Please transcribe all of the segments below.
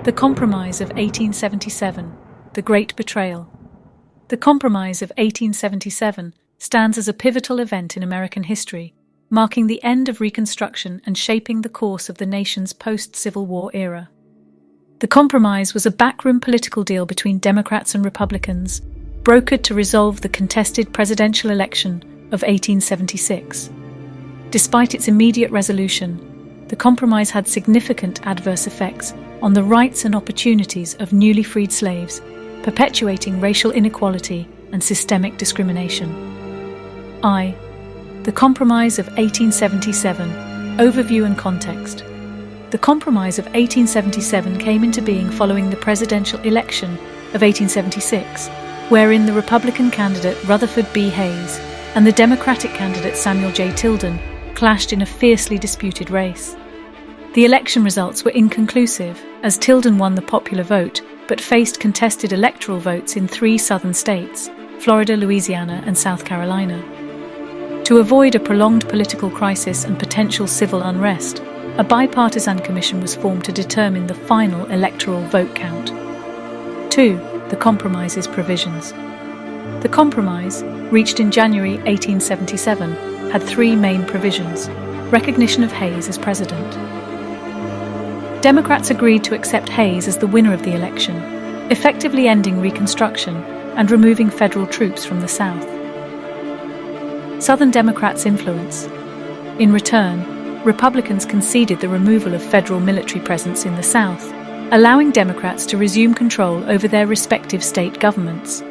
The Compromise of 1877, The Great Betrayal. The Compromise of 1877 stands as a pivotal event in American history, marking the end of Reconstruction and shaping the course of the nation's post-Civil War era. The Compromise was a backroom political deal between Democrats and Republicans, brokered to resolve the contested presidential election of 1876. Despite its immediate resolution, the compromise had significant adverse effects on the rights and opportunities of newly freed slaves, perpetuating racial inequality and systemic discrimination. The Compromise of 1877, Overview and Context. The Compromise of 1877 came into being following the presidential election of 1876, wherein the Republican candidate Rutherford B. Hayes and the Democratic candidate Samuel J. Tilden clashed in a fiercely disputed race. The election results were inconclusive, as Tilden won the popular vote but faced contested electoral votes in 3 southern states, Florida, Louisiana, and South Carolina. To avoid a prolonged political crisis and potential civil unrest, a bipartisan commission was formed to determine the final electoral vote count. 2. The Compromise's provisions. The Compromise, reached in January 1877, had 3 main provisions: recognition of Hayes as president. Democrats agreed to accept Hayes as the winner of the election, effectively ending Reconstruction and removing federal troops from the South. Southern Democrats' influence. In return, Republicans conceded the removal of federal military presence in the South, allowing Democrats to resume control over their respective state governments.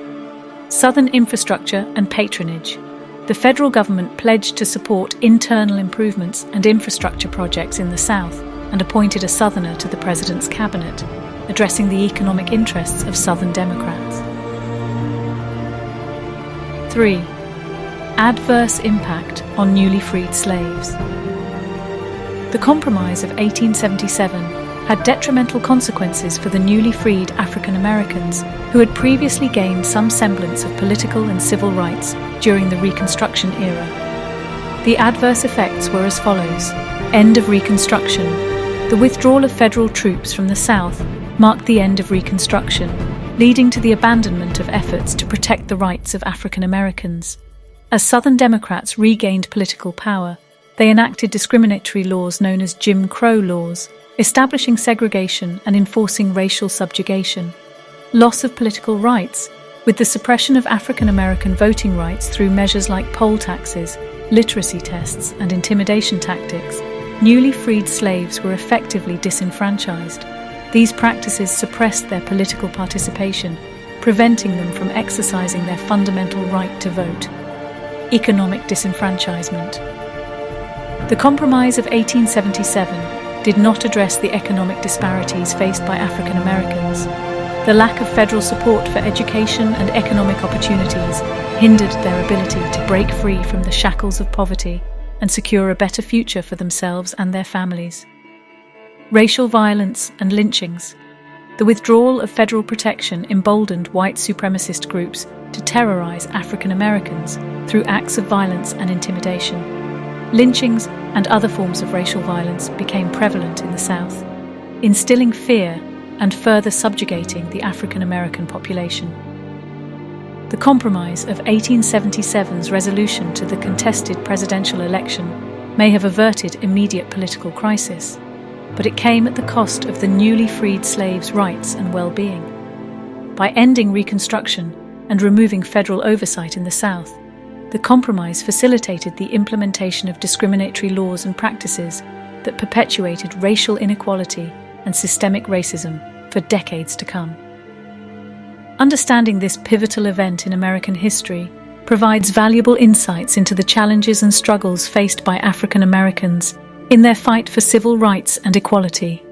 Southern infrastructure and patronage. The federal government pledged to support internal improvements and infrastructure projects in the South and appointed a Southerner to the president's cabinet, addressing the economic interests of Southern Democrats. 3. Adverse impact on newly freed slaves. The Compromise of 1877 had detrimental consequences for the newly freed African Americans who had previously gained some semblance of political and civil rights during the Reconstruction era. The adverse effects were as follows. End of Reconstruction. The withdrawal of federal troops from the South marked the end of Reconstruction, leading to the abandonment of efforts to protect the rights of African Americans. As Southern Democrats regained political power, they enacted discriminatory laws known as Jim Crow laws, establishing segregation and enforcing racial subjugation. Loss of political rights, with the suppression of African American voting rights through measures like poll taxes, literacy tests, and intimidation tactics. Newly freed slaves were effectively disenfranchised. These practices suppressed their political participation, preventing them from exercising their fundamental right to vote. Economic disenfranchisement. The Compromise of 1877 did not address the economic disparities faced by African Americans. The lack of federal support for education and economic opportunities hindered their ability to break free from the shackles of poverty and secure a better future for themselves and their families. Racial violence and lynchings. The withdrawal of federal protection emboldened white supremacist groups to terrorize African Americans through acts of violence and intimidation. Lynchings and other forms of racial violence became prevalent in the South, instilling fear and further subjugating the African American population. The Compromise of 1877's resolution to the contested presidential election may have averted immediate political crisis, but it came at the cost of the newly freed slaves' rights and well-being. By ending Reconstruction and removing federal oversight in the South, the Compromise facilitated the implementation of discriminatory laws and practices that perpetuated racial inequality and systemic racism for decades to come. Understanding this pivotal event in American history provides valuable insights into the challenges and struggles faced by African Americans in their fight for civil rights and equality.